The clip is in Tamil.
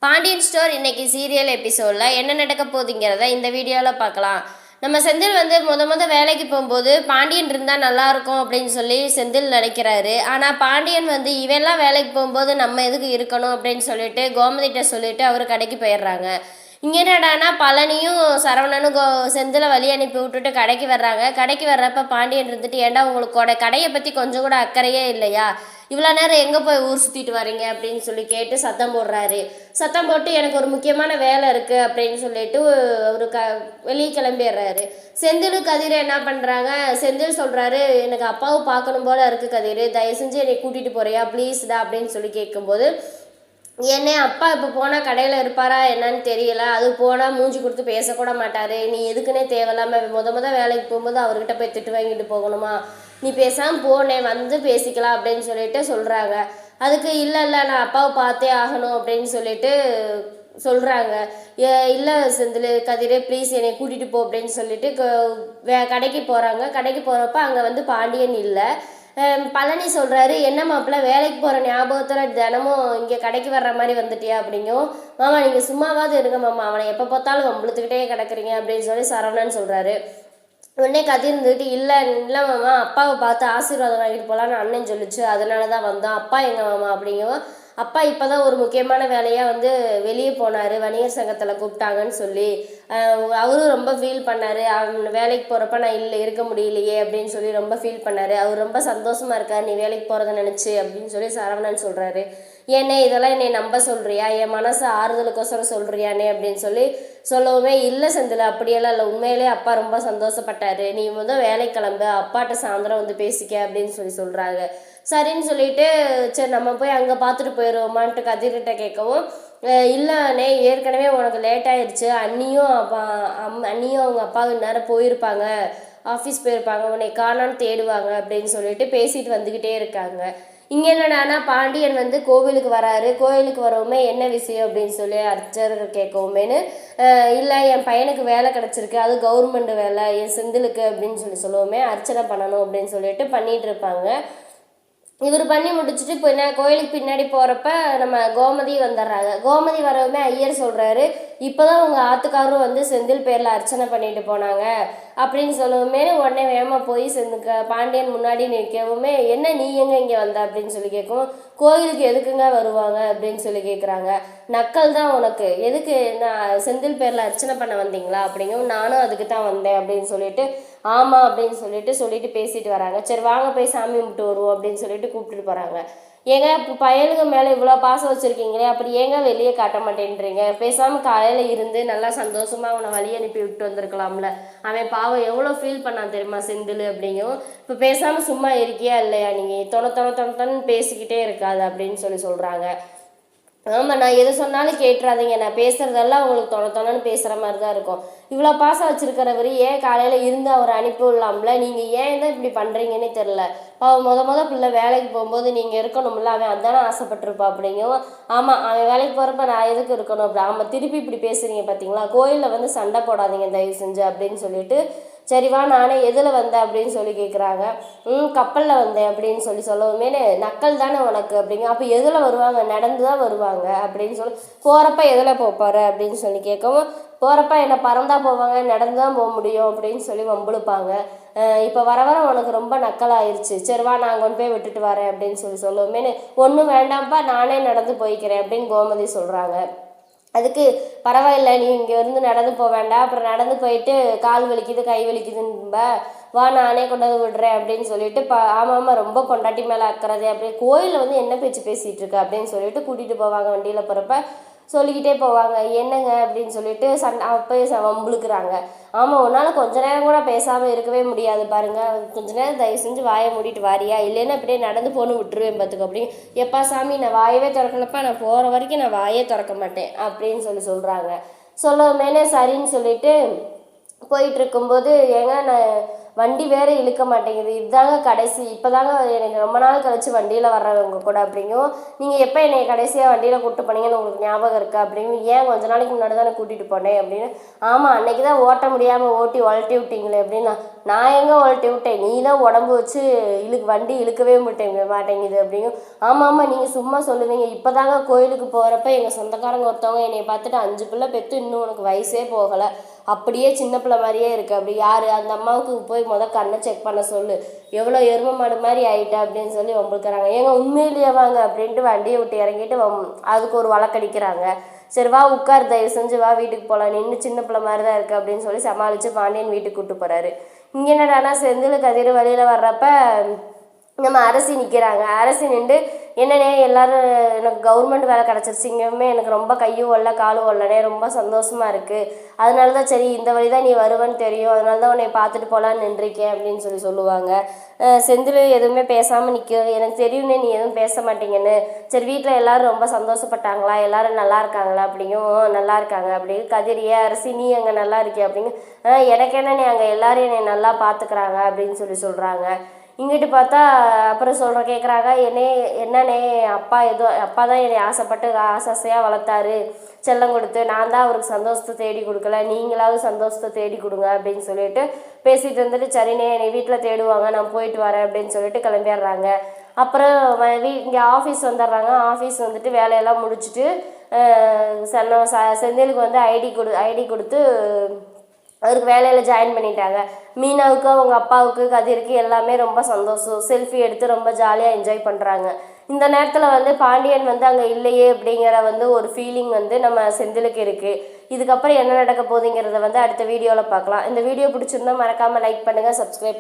பாண்டியன் ஸ்டோர் இன்னைக்கு சீரியல் எபிசோடில் என்ன நடக்க போகுதுங்கிறத இந்த வீடியோவில் பார்க்கலாம். நம்ம செந்தில் வந்து முத வேலைக்கு போகும்போது பாண்டியன் இருந்தால் நல்லாயிருக்கும் அப்படின்னு சொல்லி செந்தில் நினைக்கிறாரு. ஆனால் பாண்டியன் வந்து இவெல்லாம் வேலைக்கு போகும்போது நம்ம எதுக்கு இருக்கணும் அப்படின்னு சொல்லிட்டு கோமதிகிட்ட சொல்லிட்டு அவர் கடைக்கு போயிடுறாங்க. இங்கே என்னடானா பழனியும் சரவணனும் செந்தில் வழி அனுப்பி விட்டுட்டு கடைக்கு வர்றாங்க. கடைக்கு வர்றப்ப பாண்டியன் இருந்துட்டு, ஏண்டா உங்களுக்கு கடையை பற்றி கொஞ்சம் கூட அக்கறையே இல்லையா, இவ்வளோ நேரம் எங்கே போய் ஊர் சுற்றிட்டு வரீங்க அப்படின்னு சொல்லி கேட்டு சத்தம் போடுறாரு. சத்தம் போட்டு எனக்கு ஒரு முக்கியமான வேலை இருக்குது அப்படின்னு சொல்லிட்டு ஒரு வெளியே கிளம்பிடுறாரு. செந்தில் கதிர் என்ன பண்ணுறாங்க, செந்தில் சொல்கிறாரு, எனக்கு அப்பாவை பார்க்கணும் போல இருக்குது கதிர், தயவு செஞ்சு என்னை கூட்டிகிட்டு போறியா ப்ளீஸ்டா அப்படின்னு சொல்லி கேட்கும்போது, என்னே அப்பா இப்போ போனால் கடையில் இருப்பாரா என்னன்னு தெரியல, அது போனால் மூஞ்சி கொடுத்து பேசக்கூட மாட்டார், நீ எதுக்குன்னே தேவையில்லாமல் முத வேலைக்கு போகும்போது அவர்கிட்ட போய் திட்டு வாங்கிட்டு போகணுமா, நீ பேசாமல் போனே வந்து பேசிக்கலாம் அப்படின்னு சொல்லிட்டு சொல்கிறாங்க. அதுக்கு இல்லை நான் அப்பாவை பார்த்தே ஆகணும் அப்படின்னு சொல்லிட்டு சொல்கிறாங்க. இல்லை செந்தில் கதிரே ப்ளீஸ் என்னை கூட்டிகிட்டு போ அப்படின்னு சொல்லிட்டு கடைக்கு போகிறாங்க. கடைக்கு போகிறப்ப அங்கே வந்து பாண்டியன் இல்லை. பழனி சொல்கிறாரு, என்ன மாப்பிள்ள வேலைக்கு போகிற ஞாபகத்தில் தினமும் இங்கே கடைக்கு வர்ற மாதிரி வந்துட்டியா அப்படிங்கும். மாமா நீங்கள் சும்மாவாவது இருங்க மாமா, அவனை எப்போ பார்த்தாலும் வம்பளுத்துக்கிட்டே கிடக்குறீங்க அப்படின்னு சொல்லி சரவணன் சொல்கிறாரு. உடனே கதிர் இருந்துக்கிட்டு, இல்லை மாமா, அப்பாவை பார்த்து ஆசீர்வாதம் வாங்கிட்டு போகலான்னு அண்ணன் சொல்லிச்சு, அதனால தான் வந்தோம். அப்பா எங்க மாமா அப்படிங்கும். அப்பா இப்போ தான் ஒரு முக்கியமான வேலையாக வந்து வெளியே போனார், வணிகர் சங்கத்தில் கூப்பிட்டாங்கன்னு சொல்லி அவரும் ரொம்ப ஃபீல் பண்ணார். வேலைக்கு போகிறப்ப நான் இருக்க முடியலையே அப்படின்னு சொல்லி ரொம்ப ஃபீல் பண்ணார். அவர் ரொம்ப சந்தோஷமாக இருக்கார் நீ வேலைக்கு போகிறத நினச்சி அப்படின்னு சொல்லி சரவணன் சொல்கிறாரு. ஏன்னே இதெல்லாம் என்னை நம்ப சொல்கிறியா, என் மனசு ஆறுதலுக்கோசரம் சொல்கிறியானே அப்படின்னு சொல்லி சொல்லவுமே, இல்லை செந்தில் அப்படியெல்லாம் இல்லை, உண்மையிலே அப்பா ரொம்ப சந்தோஷப்பட்டார், நீ வேலைக்கு கிளம்பு, அப்பாட்ட சாயந்தரம் வந்து பேசிக்க அப்படின்னு சொல்லி சொல்கிறாங்க. சரின்னு சொல்லிட்டு சரி நம்ம போய் அங்கே பார்த்துட்டு போயிடுவோமான்ட்டு கதிர்கிட்ட கேட்கவும், இல்லைண்ணே ஏற்கனவே உனக்கு லேட் ஆயிடுச்சு, அண்ணியும் அவங்க அப்பாவும் நேரம் போயிருப்பாங்க, ஆஃபீஸ் போயிருப்பாங்க, உன்னை காணான்னு தேடுவாங்க அப்படின்னு சொல்லிட்டு பேசிட்டு வந்துக்கிட்டே இருக்காங்க. இங்கே என்னடானா பாண்டியன் வந்து கோவிலுக்கு வராரு. கோவிலுக்கு வரவுமே என்ன விஷயம் அப்படின்னு சொல்லி அர்ச்சகர் கேட்கவுமேனு, இல்லை என் பையனுக்கு வேலை கிடச்சிருக்கு, அது கவர்மெண்ட் வேலை என் செந்திலுக்கு அப்படின்னு சொல்லவுமே அர்ச்சனை பண்ணணும் அப்படின்னு சொல்லிட்டு பண்ணிகிட்டு இருப்பாங்க. இவர் பண்ணி முடிச்சுட்டு கோயிலுக்கு பின்னாடி போகிறப்ப நம்ம கோமதி வந்துடுறாங்க. கோமதி வரவுமே ஐயர் சொல்கிறாரு, இப்போ தான் உங்கள் ஆத்துக்காரரும் வந்து செந்தில் பேரில் அர்ச்சனை பண்ணிட்டு போனாங்க அப்படின்னு சொல்லவுமே உடனே வேகமாக போய் பாண்டியன் முன்னாடி நிற்கவுமே, என்ன நீ எங்கே இங்கே வந்த அப்படின்னு சொல்லி கேட்கும். கோயிலுக்கு எதுக்குங்க வருவாங்க அப்படின்னு சொல்லி கேட்குறாங்க. நக்கல் தான் உனக்கு, எதுக்கு நான் செந்தில் பேரில் அர்ச்சனை பண்ண வந்தீங்களா அப்படிங்கவும், நானும் அதுக்கு தான் வந்தேன் அப்படின்னு சொல்லிட்டு, ஆமாம் அப்படின்னு சொல்லிட்டு பேசிட்டு வராங்க. சரி வாங்க போய் சாமி கும்பிட்டு வருவோம் அப்படின்னு சொல்லிட்டு கூப்பிட்டுட்டு போகிறாங்க. ஏங்க இப்போ பயலுக்கு மேலே இவ்வளோ பாசம் வச்சுருக்கீங்களே, அப்படி ஏங்க வெளியே காட்ட மாட்டேன்றீங்க, பேசாமல் காலையில் இருந்து நல்லா சந்தோஷமாக அவனை வழி அனுப்பி விட்டு வந்திருக்கலாம்ல, அவன் பாவம் எவ்வளோ ஃபீல் பண்ணான் தெரியுமா செந்தில் அப்படிங்கும். இப்போ பேசாமல் சும்மா இருக்கியா இல்லையா, நீங்கள் தொண பேசிக்கிட்டே இருக்காது அப்படின்னு சொல்கிறாங்க. ஆமாம் நான் எது சொன்னாலும் கேட்டுறாதீங்க, நான் பேசுகிறதெல்லாம் உங்களுக்கு தொணன்னு பேசுகிற மாதிரி தான் இருக்கும், இவ்வளோ பாசம் வச்சுருக்கிறவர் ஏன் காலையில் இருந்து அவர் அனுப்பி விடலாம்ல, நீங்கள் ஏன் தான் இப்படி பண்ணுறீங்கன்னே தெரில, அவன் பிள்ளை வேலைக்கு போகும்போது நீங்கள் இருக்கணும்ல, அவன் அதானே ஆசைப்பட்டிருப்பா அப்படிங்கவும், ஆமாம் அவன் வேலைக்கு போகிறப்ப நான் எதுக்கு இருக்கணும் அப்படி, ஆமாம் திருப்பி இப்படி பேசுகிறீங்க பார்த்தீங்களா, கோயிலில் வந்து சண்டை போடாதீங்க தயவு செஞ்சு அப்படின்னு சொல்லிட்டு, சரிவா நானே எதில் வந்தேன் அப்படின்னு சொல்லி கேட்குறாங்க. கப்பலில் வந்தேன் அப்படின்னு சொல்லவுமே, நக்கல் தானே உனக்கு அப்படிங்க, அப்போ எதில் வருவாங்க, நடந்து தான் வருவாங்க அப்படின்னு சொல்லி, போகிறப்ப எதில் போப்பாரு அப்படின்னு சொல்லி கேட்கவும், போகிறப்ப என்ன பறந்தா போவாங்க, நடந்து தான் போக முடியும் அப்படின்னு சொல்லி வம்புழுப்பாங்க, இப்போ வர உனக்கு ரொம்ப நக்கலாயிருச்சு, சரிவா நான் கொண்டு போய் விட்டுட்டு வரேன் அப்படின்னு சொல்லவுமே, ஒன்றும் வேண்டாம்ப்பா நானே நடந்து போய்க்கிறேன் அப்படின்னு கோமதி சொல்கிறாங்க. அதுக்கு பரவாயில்ல நீ இங்கே இருந்து நடந்து போக வேண்டாம், அப்புறம் நடந்து போயிட்டு கால் வலிக்குது கை வலிக்குதுன்ப, வா நானே கொண்டு வந்து விடுறேன் அப்படின்னு சொல்லிட்டு, ஆமாம் ரொம்ப பொண்டாட்டி மேலே அக்கறதே அப்படியே கோயிலில் வந்து என்ன பேச்சு பேசிகிட்டு இருக்க அப்படின்னு சொல்லிட்டு கூட்டிகிட்டு போவாங்க. வண்டியில் போகிறப்ப சொல்லிக்கிட்டே போவாங்க, என்னங்க அப்படின்னு சொல்லிட்டு அப்போயே வம்புழுக்கிறாங்க. ஆமாம் உன்னால் கொஞ்ச நேரம் கூட பேசாமல் இருக்கவே முடியாது பாருங்கள், கொஞ்ச நேரம் தயவு செஞ்சு வாயை மூடிட்டு வாரியா, இல்லைன்னா அப்படியே நடந்து போன்னு விட்டுருவேன் பார்த்துக்க அப்படின்னு, எப்பா சாமி நான் வாயவே திறக்கலப்பா, நான் போகிற வரைக்கும் நான் வாயே திறக்க மாட்டேன் அப்படின்னு சொல்கிறாங்க. சொல்லவுமேனே சரின்னு சொல்லிட்டு போயிட்டு இருக்கும்போது, ஏங்க நான் வண்டி வேறு இழுக்க மாட்டேங்குது, இதுதாங்க கடைசி, இப்போ தாங்க எனக்கு ரொம்ப நாள் கழிச்சு வண்டியில் வர்றவங்க கூட அப்படிங்கும். நீங்கள் எப்போ என்னை கடைசியாக வண்டியில் கூப்பிட்டு போனீங்கன்னு உங்களுக்கு ஞாபகம் இருக்கா அப்படிங்கும். ஏன் கொஞ்ச நாளைக்கு முன்னாடி தானே கூட்டிகிட்டு போனேன் அப்படின்னு. ஆமாம் அன்றைக்கி தான் ஓட்ட முடியாமல் ஓட்டி உழட்டி விட்டீங்களே அப்படின்னா, நான் எங்கே உழட்டி விட்டேன், நீ தான் உடம்பு வச்சு வண்டி இழுக்கவே மாட்டேங்குது அப்படிங்கும். ஆமாம் நீங்கள் சும்மா சொல்லுவீங்க, இப்போ தாங்க கோயிலுக்கு போகிறப்ப எங்கள் சொந்தக்காரங்க ஒருத்தவங்க என்னை பார்த்துட்டு 5 பிள்ளை பெற்று இன்னும் உனக்கு வயசே போகலை, அப்படியே சின்ன பிள்ளை மாதிரியே இருக்குது அப்படி. யார் அந்த அம்மாவுக்கு போய் கண்ணை செக் பண்ண சொல்லு, எவ்வளோ எருமை மாடு மாதிரி ஆயிட்டா அப்படின்னு சொல்லி வம்புக்கிறாங்க. ஏங்க உண்மையிலேயே வாங்க அப்படின்ட்டு வண்டியை விட்டு இறங்கிட்டு அதுக்கு ஒரு வழக்கடிக்கிறாங்க. சரி வா உட்கார், தயவு செஞ்சு வா வீட்டுக்கு போகலாம், நீ இன்னும் சின்ன பிள்ளை மாதிரி தான் இருக்குது அப்படின்னு சொல்லி சமாளித்து பாண்டியன் வீட்டுக்கு கூப்பிட்டு போகிறாரு. இங்கே என்னடானா செந்தில் கதிர் வழியில் வர்றப்ப நம்ம அரசி நிற்கிறாங்க. அரசி நின்று என்னண்ணே எல்லோரும் எனக்கு கவர்மெண்ட் வேலை கிடச்சிருச்சு, இங்கேயுமே எனக்கு ரொம்ப கையும் ஒல்ல காலும் ஒல்லனே, ரொம்ப சந்தோஷமாக இருக்குது, அதனால தான் சரி இந்த வழி தான் நீ வருவேன்னு தெரியும், அதனால தான் உன்னை பார்த்துட்டு போகலான்னு நின்றுருக்கேன் அப்படின்னு சொல்லுவாங்க. செந்தில் எதுவுமே பேசாமல் நிற்கும். எனக்கு தெரியும்னே நீ எதுவும் பேச மாட்டீங்கன்னு. சரி வீட்டில் எல்லோரும் ரொம்ப சந்தோஷப்பட்டாங்களா, எல்லோரும் நல்லா இருக்காங்களா அப்படிங்கும். நல்லா இருக்காங்க அப்படிங்க. கதிரியே அரசி நீ அங்கே நல்லா இருக்கிய அப்படிங்க. எனக்கு என்ன நீ அங்கே எல்லோரும் என்னை நல்லா பார்த்துக்கிறாங்க அப்படின்னு சொல்கிறாங்க. இங்கிட்டு பார்த்தா அப்புறம் கேட்குறாங்க, என்னண்ணே அப்பா தான் என்னை ஆசைப்பட்டு ஆசையாக வளர்த்தாரு, செல்லம் கொடுத்து, நான் தான் அவருக்கு சந்தோஷத்தை தேடி கொடுக்கல, நீங்களாவது சந்தோஷத்தை தேடி கொடுங்க அப்படின்னு சொல்லிட்டு பேசிகிட்டு இருந்துட்டு, சரிண்ணே என்னை வீட்டில் தேடுவாங்க நான் போயிட்டு வரேன் அப்படின்னு சொல்லிட்டு கிளம்பிடுறாங்க. அப்புறம் இங்கே ஆஃபீஸ் வந்துடுறாங்க. ஆஃபீஸ் வந்துட்டு வேலையெல்லாம் முடிச்சுட்டு செந்திலுக்கு ஐடி கொடுத்து அவருக்கு வேலையில் ஜாயின் பண்ணிட்டாங்க. மீனாவுக்கு அவங்க அப்பாவுக்கு கதிருக்கு எல்லாமே ரொம்ப சந்தோஷம், செல்ஃபி எடுத்து ரொம்ப ஜாலியாக என்ஜாய் பண்ணுறாங்க. இந்த நேரத்தில் பாண்டியன் அங்கே இல்லையே அப்படிங்கிற ஒரு ஃபீலிங் நம்ம செந்திலுக்கு இருக்குது. இதுக்கப்புறம் என்ன நடக்க போகுதுங்கிறத அடுத்த வீடியோவில் பார்க்கலாம். இந்த வீடியோ பிடிச்சிருந்தா மறக்காமல் லைக் பண்ணுங்கள், சப்ஸ்கிரைப்